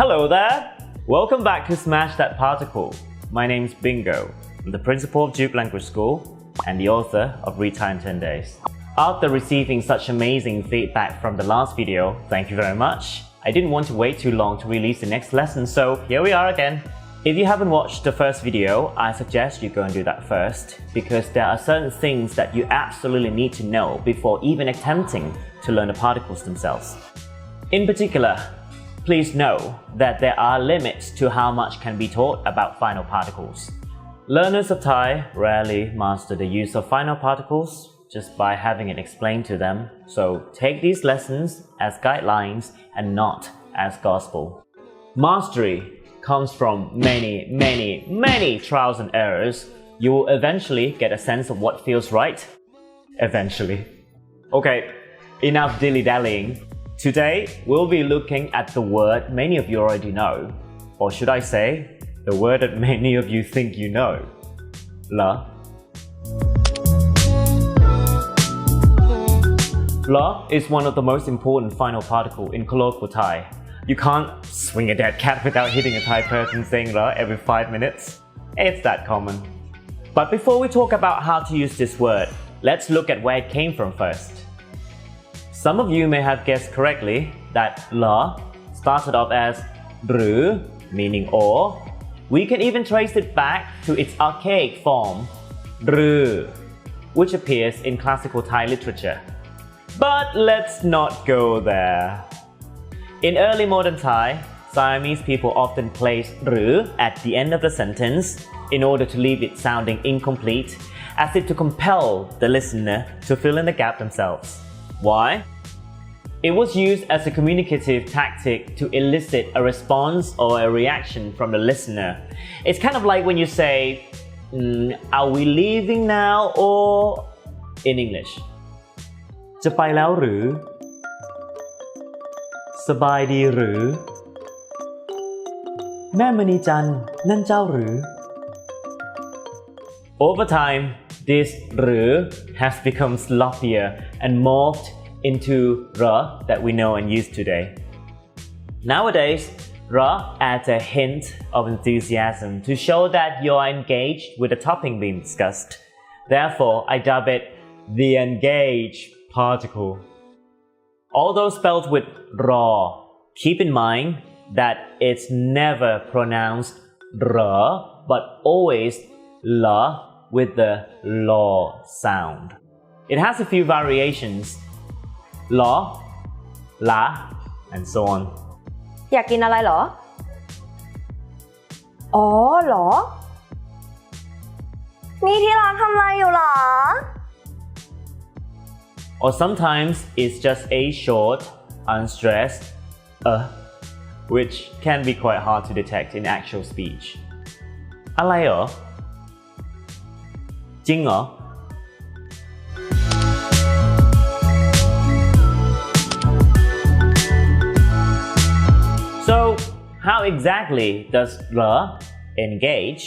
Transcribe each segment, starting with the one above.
Hello there! Welcome back to Smash That Particle. My name's Bingo. I'm the principal of Duke Language School and the author of Read Thai in 10 Days. After receiving such amazing feedback from the last video, thank you very much. I didn't want to wait too long to release the next lesson, so here we are again. If you haven't watched the first video, I suggest you go and do that first, because there are certain things that you absolutely need to know before even attempting to learn the particles themselves. In particular, please know that there are limits to how much can be taught about final particles. Learners of Thai rarely master the use of final particles just by having it explained to them, so take these lessons as guidelines and not as gospel. Mastery comes from many trials and errors. You will eventually get a sense of what feels right. Eventually. Okay, enough dilly-dallying. Today, we'll be looking at the word many of you already know. Or should I say, the word that many of you think you know. เหรอ เหรอ is one of the most important final particle in colloquial Thai. You can't swing a dead cat without hitting a Thai person saying เหรอ every 5 minutes. It's that common. But before we talk about how to use this word, let's look at where it came from first. Some of you may have guessed correctly that เหรอ started off as หรือ meaning or. We can even trace it back to its archaic form หรือ which appears in classical Thai literature. But let's not go there. In early modern Thai, Siamese people often place หรือ at the end of the sentence in order to leave it sounding incomplete, as if to compel the listener to fill in the gap themselves. Why? It was used as a communicative tactic to elicit a response or a reaction from the listener. It's kind of like when you say, are we leaving now, or in English, จะไปแล้วหรือสบายดีหรือแม่มณีจันทร์นั่นเจ้าหรือ Over time, this หรือ has become sloppier and morphed into เหรอ that we know and use today. Nowadays, เหรอ adds a hint of enthusiasm to show that you're engaged with the topic being discussed. Therefore, I dub it the engaged particle. Although spelled with รอ keep in mind that it's never pronounced เหรอ but always เหรอ with the law sound. It has a few variations. เหรอ ละ and so on. อยากกินอะไรเหรอ อ๋อเหรอ นี่ที่ร้านทำอะไรอยู่เหรอ Or sometimes it's just a short, unstressed which can be quite hard to detect in actual speech. อะไรเหรอ จริงเหรอ So, how exactly does เหรอ engage?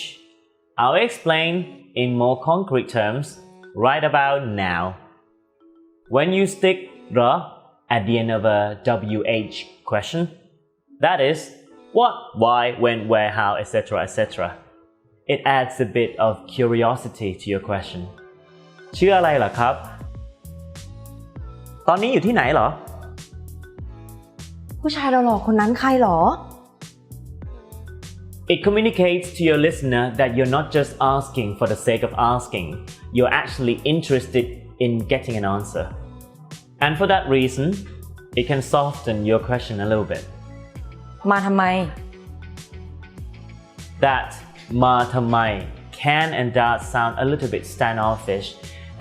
I'll explain in more concrete terms right about now. When you stick เหรอ at the end of a WH question, that is, what, why, when, where, how, etc., etc., it adds a bit of curiosity to your question. ชื่ออะไรเหรอครับ ตอนนี้อยู่ที่ไหนเหรอ ผู้ชายหล่อๆคนนั้นใครเหรอ It communicates to your listener that you're not just asking for the sake of asking, you're actually interested in getting an answer. And for that reason, it can soften your question a little bit. มาทำไม That มาทำไม can and does sound a little bit standoffish,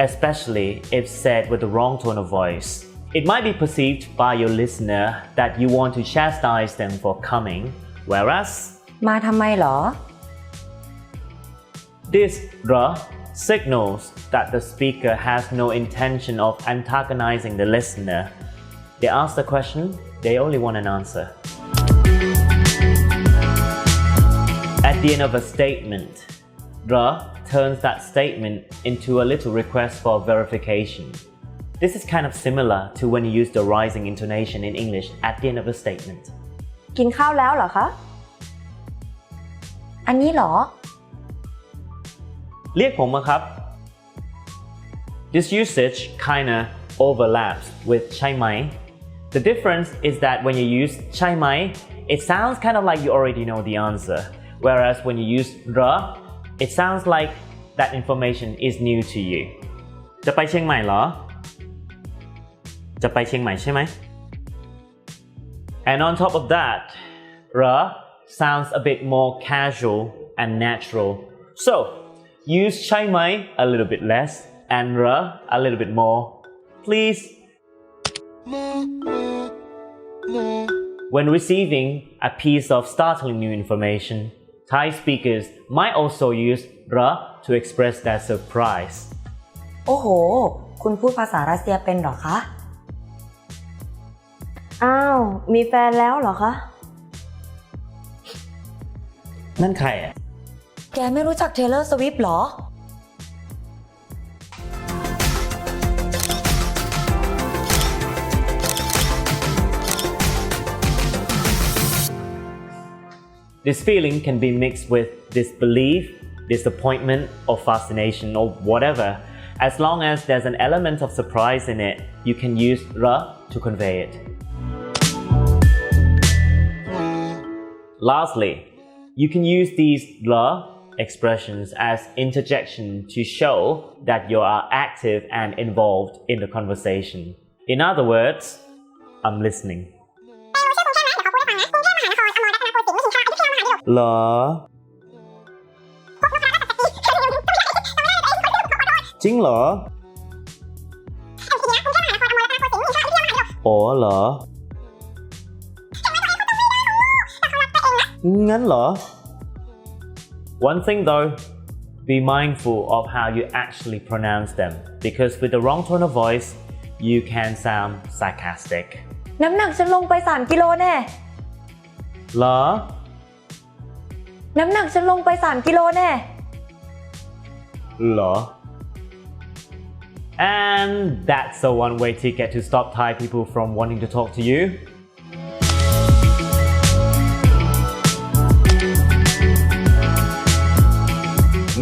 especially if said with the wrong tone of voice. It might be perceived by your listener that you want to chastise them for coming, whereas มาทำไมเหรอ this เหรอ signals that the speaker has no intention of antagonizing the listener. They ask the question, they only want an answer. At the end of a statement, เหรอ turns that statement into a little request for verification. This is kind of similar to when you use the rising intonation in English at the end of a statement. กินข้าวแล้วเหรอคะ อันนี้เหรอ เรียกผมมาครับ This usage kinda overlaps with ใช่ไหม The difference is that when you use ใช่ไหม it sounds kind of like you already know the answer, whereas when you use เหรอ it sounds like that information is new to you. จะไปเชียงใหม่เหรอ จะไปเชียงใหม่ใช่ไหม And on top of that, เหรอ sounds a bit more casual and natural. So, use ใช่ไหม a little bit less and เหรอ a little bit more. Please. When receiving a piece of startling new information, Thai speakers might also use เหรอ to express their surprise. โอ้โห คุณพูดภาษารัสเซียเป็นเหรอคะ อ้าว มีแฟนแล้วเหรอคะ นั่นใครอ่ะ แกไม่รู้จัก Taylor Swift เหรอ This feeling can be mixed with disbelief, disappointment, or fascination, or whatever. As long as there's an element of surprise in it, you can use เหรอ to convey it. Lastly, you can use these เหรอ expressions as interjection to show that you are active and involved in the conversation. In other words, I'm listening. เหรอ จริงเหรอ อ๋อเหรอ งั้นเหรอ One thing though, be mindful of how you actually pronounce them, because with the wrong tone of voice, you can sound sarcastic. น้ำหนักฉันลงไป3 กิโลแน่ เหรอ น้ำหนักฉันลงไป3 กิโลแน่ เหรอ And that's the one way ticket to stop Thai people from wanting to talk to you.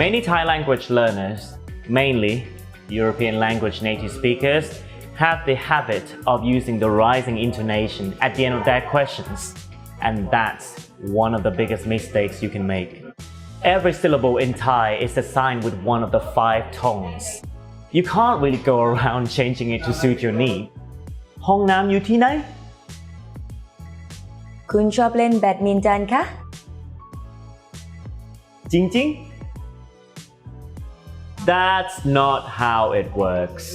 Many Thai language learners, mainly European language native speakers, have the habit of using the rising intonation at the end of their questions. And that's one of the biggest mistakes you can make. Every syllable in Thai is assigned with one of the 5 tones. You can't really go around changing it to suit your need. ห้องน้ำอยู่ที่ไหน คุณชอบเล่นแบดมินตันคะ จริงๆ That's not how it works.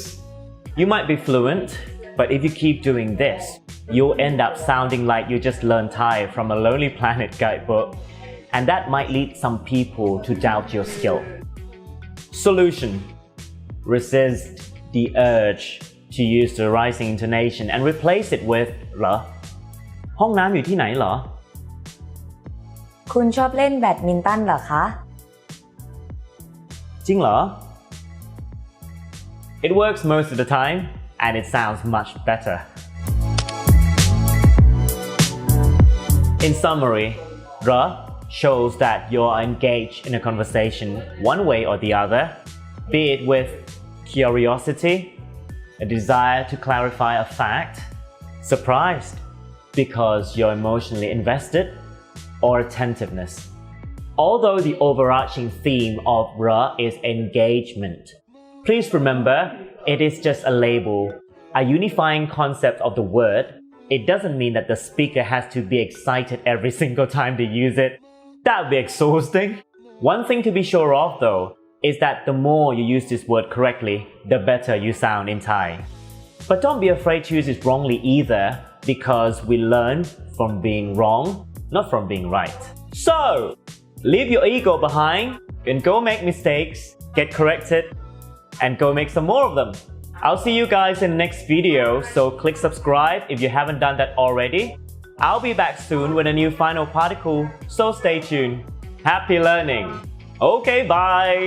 You might be fluent, but if you keep doing this, you'll end up sounding like you just learned Thai from a Lonely Planet guidebook, and that might lead some people to doubt your skill. Solution: resist the urge to use the rising intonation and replace it with เหรอ ห้องน้ำอยู่ที่ไหนเหรอ คุณชอบเล่นแบดมินตันเหรอคะ จริงเหรอ It works most of the time and it sounds much better. In summary, เหรอ shows that you're engaged in a conversation one way or the other, be it with curiosity, a desire to clarify a fact, surprised because you're emotionally invested, or attentiveness. Although the overarching theme of เหรอ is engagement, please remember it is just a label, a unifying concept of the word. It doesn't mean that the speaker has to be excited every single time they use it. That would be exhausting. One thing to be sure of though is that the more you use this word correctly, the better you sound in Thai. But don't be afraid to use it wrongly either, because we learn from being wrong, not from being right. So, leave your ego behind and go make mistakes, get corrected, and go make some more of them. I'll see you guys in the next video, so click subscribe if you haven't done that already. I'll be back soon with a new final particle, so stay tuned. Happy learning! Okay, bye!